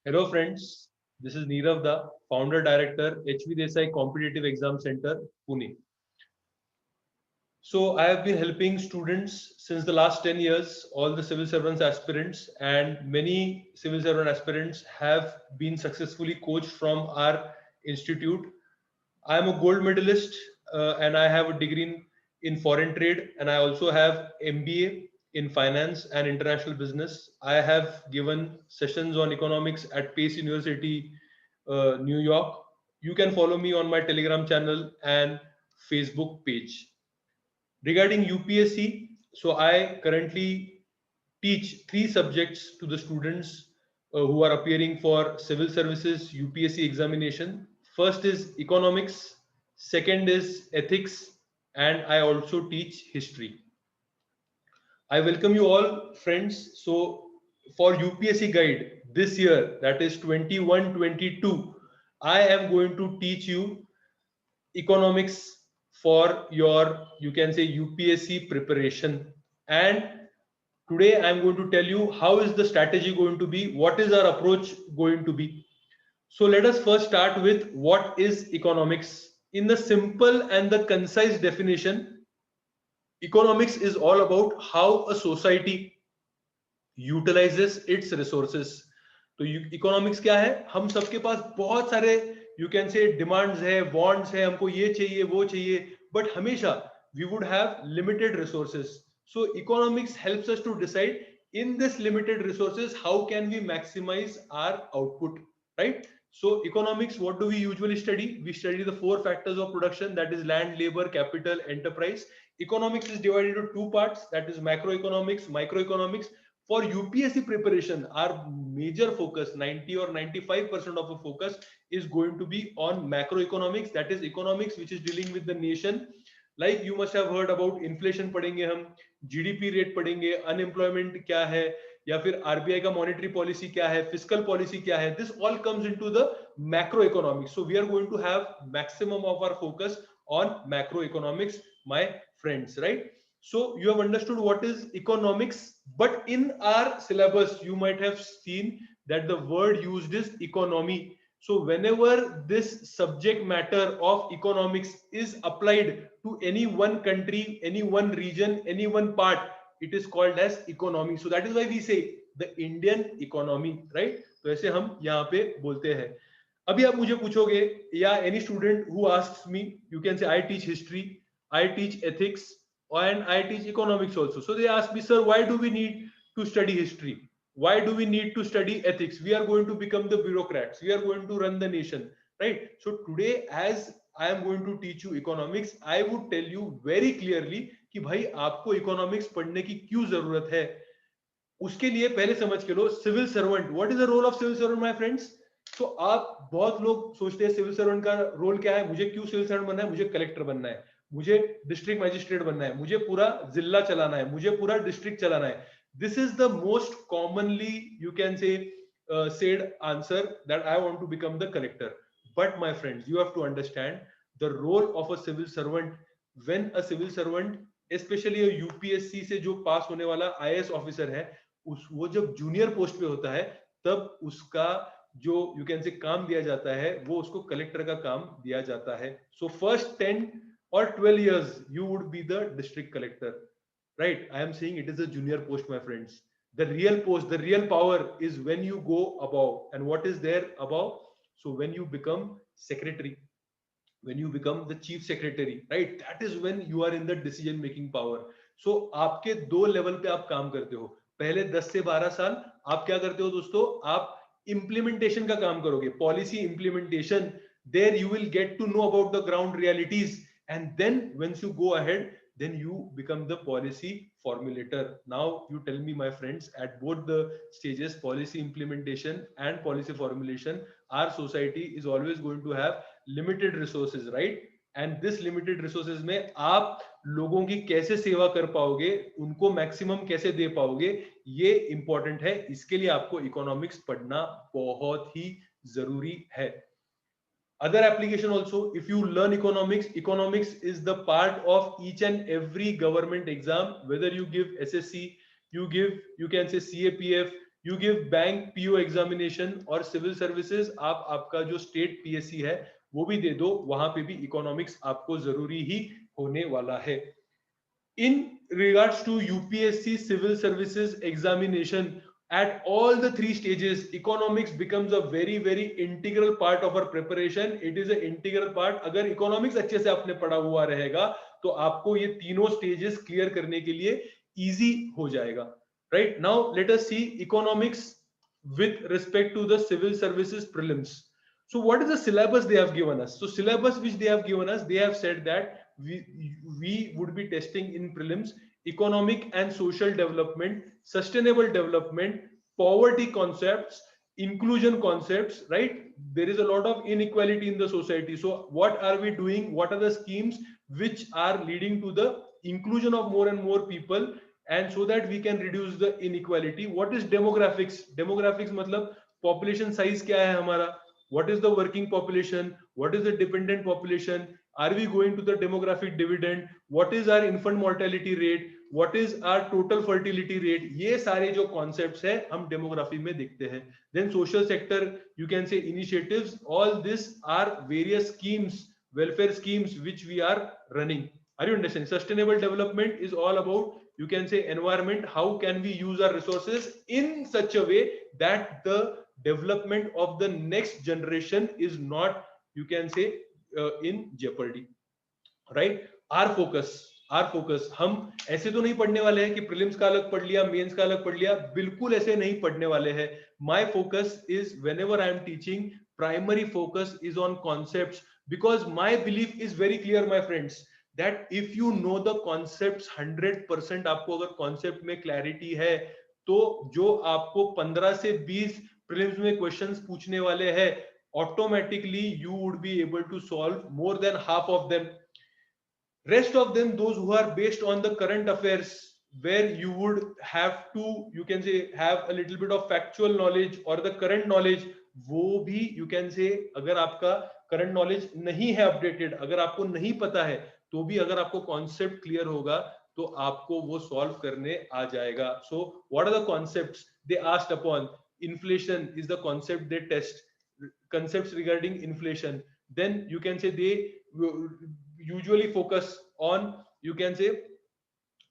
Hello friends, this is Neerav Da, Founder Director, HV Desai Competitive Exam Center, Pune. So I have been helping students since the last 10 years, all the civil servants aspirants, and many civil servant aspirants have been successfully coached from our institute. I am a gold medalist and I have a degree in foreign trade, and I also have MBA in finance and international business. I have given sessions on economics at Pace University, New York. You can follow me on my Telegram channel and Facebook page. Regarding UPSC, so I currently teach three subjects to the students who are appearing for civil services UPSC examination. First is economics, second is ethics, and I also teach history. I welcome you all, friends. So, for UPSC guide this year, that is 21-22, I am going to teach you economics for your, you can say, UPSC preparation. And today I'm going to tell you how is the strategy going to be, what is our approach going to be. So let us first start with what is economics. In the simple and the concise definition, economics is all about how a society utilizes its resources. तो economics क्या है? हम सबके पास बहुत सारे you can say demands है, wants है, हमको ये चाहिए वो चाहिए, बट हमेशा we would have limited resources. So economics helps us to decide in this limited resources how can we maximize our output, right? So economics, what do we usually study? We study the four factors of production, that is land, labor, capital, enterprise. Economics is divided into two parts, that is macroeconomics, microeconomics. For UPSC preparation, our major focus, 90 or 95% of the focus is going to be on macroeconomics, that is economics which is dealing with the nation. Like you must have heard about inflation पढ़ेंगे हम, GDP rate पढ़ेंगे, unemployment क्या है, या फिर RBI का monetary policy क्या है, फिस्कल पॉलिसी क्या है. This all comes into the macro economics. So we are going to have maximum of our focus on macroeconomics, my friends, right? So you have understood what is economics, but in our syllabus you might have seen that the word used is economy. So whenever this subject matter of economics is applied to any one country, any one region, any one part, it is called as economy. So that is why we say the Indian economy, right? तो ऐसे हम यहाँ पे बोलते हैं. अभी आप मुझे पूछोगे, या any student who asks me, you can से I teach history, I teach ethics, and I teach economics also. So they ask me, sir, why do we need to study history? Why do we need to study ethics? We are going to become the bureaucrats. We are going to run the nation, right? So today, as I am going to teach you economics, I would tell you very clearly कि भाई आपको economics पढ़ने की क्यों जरूरत है. उसके लिए पहले समझ के लो civil servant. What is the role of civil servant, my friends? तो आप बहुत लोग सोचते हैं सिविल सर्वेंट का रोल क्या है, मुझे क्यों सिविल सर्वेंट बनना है, मुझे कलेक्टर बनना है, मुझे डिस्ट्रिक्ट मजिस्ट्रेट बनना है, मुझे पूरा जिला चलाना है, मुझे पूरा डिस्ट्रिक्ट चलाना है. This is the most commonly you can से said answer, that I want to become the collector. But my friends, you have to understand the role of a civil servant. When a civil servant, especially a UPSC से जो पास होने वाला IAS officer है, वो जब junior post पे होता है, तब उसका जो यू कैन से काम दिया जाता है, वो उसको कलेक्टर का काम दिया जाता है. So first 10 or 12 years you would be the district collector, right? I am saying it is a junior post, my friends. The real post, the real power is when you go above. And what is there above? So when you become secretary, when you become the chief secretary, right, that is when you are in the decision making power. So आपके दो level पे आप काम करते हो. पहले 10 से 12 साल आप क्या करते हो दोस्तों? आप इम्प्लीमेंटेशन का काम करोगे, policy implementation. There you will get to know about the ground realities, and then once you go ahead, then you become the policy formulator. Now you tell me, my friends, at both the stages, policy implementation and policy formulation, our society is always going to have limited resources, right? And this limited resources में आप लोगों की कैसे सेवा कर पाओगे, उनको maximum कैसे दे पाओगे, ये इंपॉर्टेंट है. इसके लिए आपको इकोनॉमिक्स पढ़ना बहुत ही जरूरी है. Other application also, if you learn economics, economics is the part of each and every government exam, whether you give SSC, you give, you can say CAPF, you give bank PO examination और civil services आप आपका जो state PSC है वो भी दे दो, वहां पे भी इकोनॉमिक्स आपको जरूरी ही होने वाला है. In regards to UPSC civil services examination, at all the three stages, economics becomes a very very integral part of our preparation. It is an integral part. अगर economics अच्छे से आपने पढ़ा हुआ रहेगा तो आपको ये तीनों stages clear करने के लिए easy हो जाएगा. Right now, let us see economics with respect to the civil services prelims. So what is the syllabus they have given us? So syllabus which they have given us, they have said that we would be testing in prelims economic and social development, sustainable development, poverty concepts, inclusion concepts, right? There is a lot of inequality in the society. So what are we doing? What are the schemes which are leading to the inclusion of more and more people, and so that we can reduce the inequality? What is demographics? Demographics matlab population size kya hai hamara? What is the working population? What is the dependent population? Are we going to the demographic dividend? What is our infant mortality rate? What is our total fertility rate? ये सारे जो concepts है हम demography में देखते हैं. Then social sector, you can say initiatives. All this are various schemes, welfare schemes which we are running. Are you understanding? Sustainable development is all about, you can say, environment. How can we use our resources in such a way that the development of the next generation is not, you can say, in jeopardy, right? Our focus, हम ऐसे तो नहीं पढ़ने वाले हैं कि prelims का अलग पढ़ लिया, मेंस का अलग पढ़ लिया, बिल्कुल ऐसे नहीं पढ़ने वाले हैं. My focus is, whenever I am teaching, primary focus is on concepts, because my belief is very clear, my friends, that if you know the concepts 100%, आपको अगर concept में clarity है तो जो आपको 15 से 20 प्रीलिम्स में क्वेश्चंस पूछने वाले हैं, automatically you would be able to solve more than half of them. Rest of them, those who are based on the current affairs, where you would have to, you can say, have a little bit of factual knowledge or the current knowledge, वो भी you can say, अगर आपका current knowledge नहीं है updated, अगर आपको नहीं पता है, तो भी अगर आपको concept clear होगा तो आपको वो solve करने आ जाएगा. So what are the concepts they asked upon? Inflation is the concept they test, concepts regarding inflation. Then you can say they usually focus on, you can say,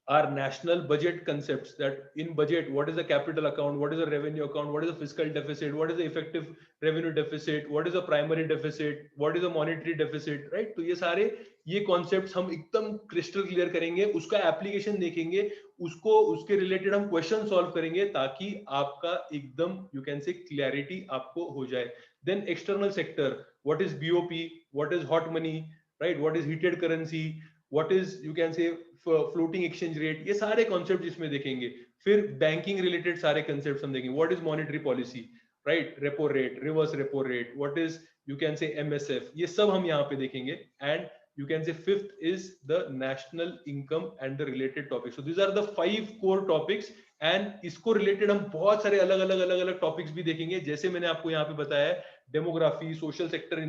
our national budget concepts, that in budget, what is the capital account, what is the revenue account, what is the fiscal deficit, what is the effective revenue deficit, what is the primary deficit, what is the monetary deficit, right? तो ये सारे ये concepts हम एकदम crystal clear करेंगे, उसका application देखेंगे, उसको उसके related हम question solve करेंगे, ताकि आपका एकदम, you can say, clarity आपको हो जाए. Then external sector, what is BOP, what is hot money, right? What is heated currency, what is, you can say, floating exchange rate, ये सारे concepts इसमें देखेंगे. फिर banking related सारे concepts हम देखेंगे. What is monetary policy, right? Repo rate, reverse repo rate, what is, you can say, MSF, ये सब हम यहाँ पे देखेंगे. And you can say fifth is the national income and the related topics. So these are the 5 core topics, and इसको related हम बहुत सारे अलग अलग topics भी देखेंगे, जैसे मैंने आपको यहाँ पे बताया है, demography, social sector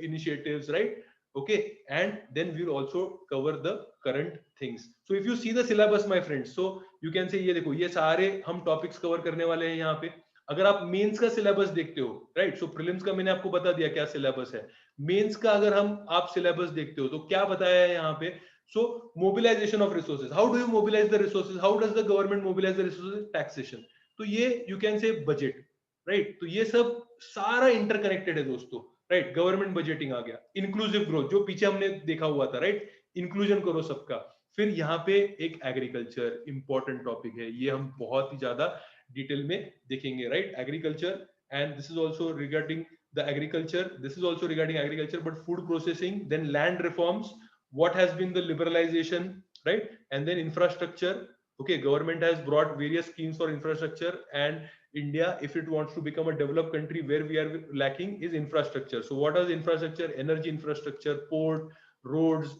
initiatives, right? Okay, and then we'll also cover the current things. So if you see the syllabus, my friends, so you can say, ये देखो, ये सारे हम topics cover करने वाले हैं यहाँ पे. अगर आप मेंस का सिलेबस देखते हो, राइट, सो प्रीलिम्स का मैंने आपको बता दिया क्या सिलेबस है. मेंस का अगर हम आप सिलेबस देखते हो तो क्या बताया है यहाँ पे? So mobilisation of resources, how do you mobilise the resources, how does the government mobilise the resources? Taxation. तो ये you can say budget, right. तो ये सब सारा इंटरकनेक्टेड है दोस्तों, राइट. गवर्नमेंट बजटिंग आ गया, इंक्लूसिव ग्रोथ जो पीछे हमने देखा हुआ था, राइट. इंक्लूजन करो सबका. फिर यहाँ पे एक एग्रीकल्चर इंपॉर्टेंट टॉपिक है, ये हम बहुत ही ज्यादा डिटेल में देखेंगे, right. Agriculture, and this is also regarding the agriculture, this is also regarding agriculture, but food processing, then land reforms, what has been the liberalization, right? And then infrastructure. Okay, government has brought various schemes for infrastructure, and India, if it wants to become a developed country, where we are lacking is infrastructure. So what is infrastructure? Energy infrastructure, port, roads,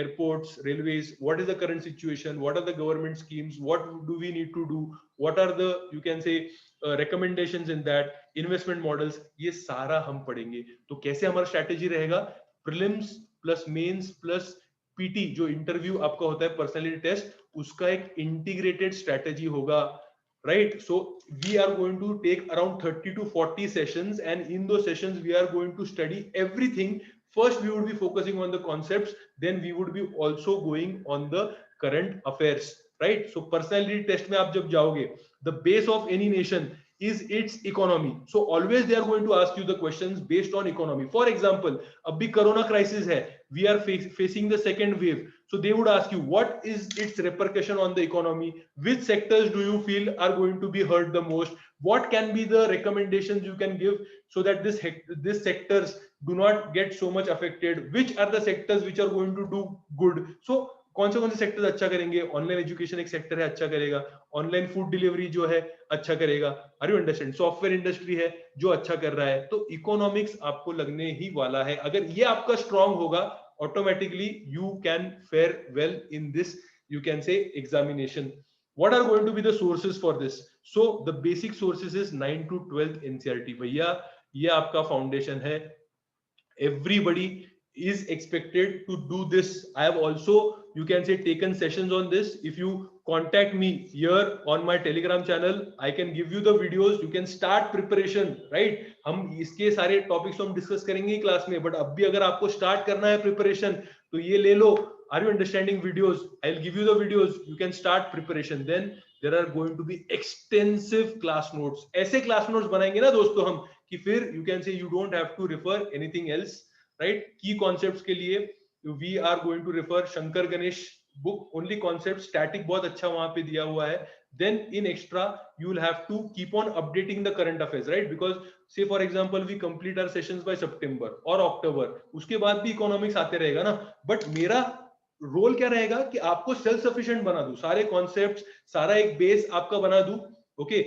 airports, railways. What is the current situation? What are the government schemes? What do we need to do? What are the, you can say, recommendations in that, investment models? ये सारा हम पढ़ेंगे. तो कैसे हमारा strategy रहेगा? Prelims plus mains plus PT, जो interview आपका होता है पर्सनालिटी टेस्ट, उसका एक इंटीग्रेटेड स्ट्रैटेजी होगा. right? So we are going to take around 30 to 40 sessions, and in those sessions we are going to study everything. First we would be focusing on the concepts, then we would be also going on the current affairs, right? So personality test mein aap jab jaoge, the base of any nation is its economy. So always they are going to ask you the questions based on economy. For example, abhi corona crisis hai, we are facing the second wave, so they would ask you what is its repercussion on the economy, which sectors do you feel are going to be hurt the most, what can be the recommendations you can give so that this sectors do not get so much affected, which are the sectors which are going to do good. So कौन से sectors अच्छा करेंगे, online education एक sector है अच्छा करेगा, online food delivery जो है अच्छा करेगा, are you understand, software industry है जो अच्छा कर रहा है, तो इकोनॉमिक्स आपको लगने ही वाला है. अगर ये आपका स्ट्रांग होगा, automatically you can fare well in this, you can say, examination. What are going to be the sources for this? So the basic sources is 9 to 12th NCERT. भैया ये आपका फाउंडेशन है. Everybody is expected to do this. I have also, you can say, taken sessions on this. If you contact me here on my Telegram channel, I can give you the videos. You can start preparation, right? हम इसके सारे topics हम discuss करेंगे class में, but अब भी अगर आपको स्टार्ट करना है प्रिपरेशन तो ये ले लो. Are you understanding videos? I'll give you the videos. You can start preparation. Then there are going to be extensive class notes. ऐसे class notes बनाएंगे ना दोस्तों हम कि फिर you can say you don't have to refer anything else, right? Key concepts के लिए we are going to refer Shankar Ganesh book, only concepts. Static बहुत अच्छा वहाँ पे दिया हुआ है. Then in extra you will have to keep on updating the current affairs, right? Because say for example we complete our sessions by September or October, उसके बाद भी economics आते रहेगा ना. But मेरा रोल क्या रहेगा कि आपको सेल्फ सफिशिएंट बना दूं, सारे कॉन्सेप्ट्स, सारा एक बेस आपका बना दूं. Okay,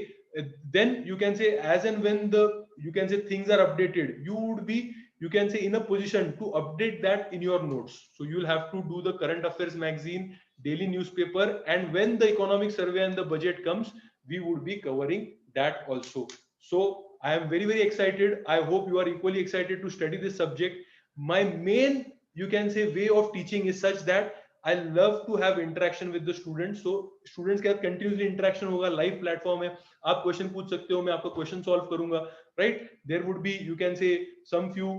then you can say as and when the you can say things are updated, you would be, you can say, in a position to update that in your notes. So you will have to do the current affairs magazine, daily newspaper, and when the economic survey and the budget comes, we would be covering that also. So I am very very excited. I hope you are equally excited to study this subject. My main, you can say, way of teaching is such that I love to have interaction with the students. So students के साथ continuously interaction होगा, live platform है, आप question पूछ सकते हो, मैं आपका question solve करूंगा, right? There would be, you can say, some few,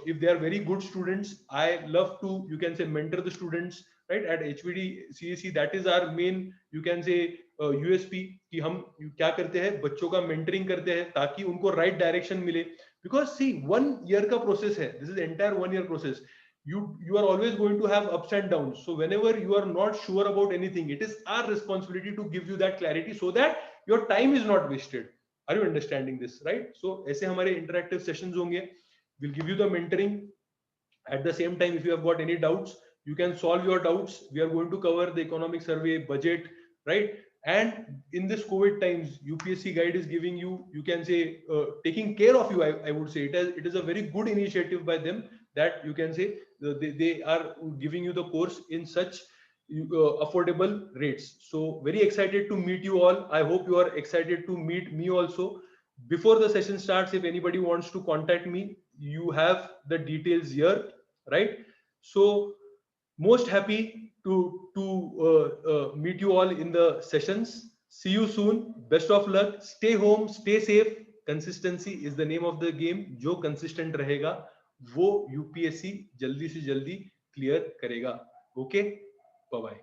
if they are very good students, I love to, you can say, mentor the students, right? At HVD CSE, that is our main, you can say, USP कि हम क्या करते हैं, बच्चों का mentoring करते हैं ताकि उनको right direction मिले. Because see, 1 year का process है, this is entire 1 year process. You are always going to have ups and downs. So whenever you are not sure about anything, it is our responsibility to give you that clarity so that your time is not wasted. Are you understanding this, right? So ऐसे हमारे interactive sessions होंगे. We'll give you the mentoring. At the same time, if you have got any doubts, you can solve your doubts. We are going to cover the economic survey, budget, right? And in this COVID times, UPSC guide is giving you, you can say, taking care of you. I would say it is a very good initiative by them, that you can say they are giving you the course in such affordable rates. So very excited to meet you all. I hope you are excited to meet me also. Before the session starts, if anybody wants to contact me, you have the details here, right? So most happy to meet you all in the sessions. See you soon. Best of luck. Stay home, stay safe. Consistency is the name of the game. जो consistent रहेगा वो UPSC जल्दी से जल्दी clear करेगा. Okay, bye bye.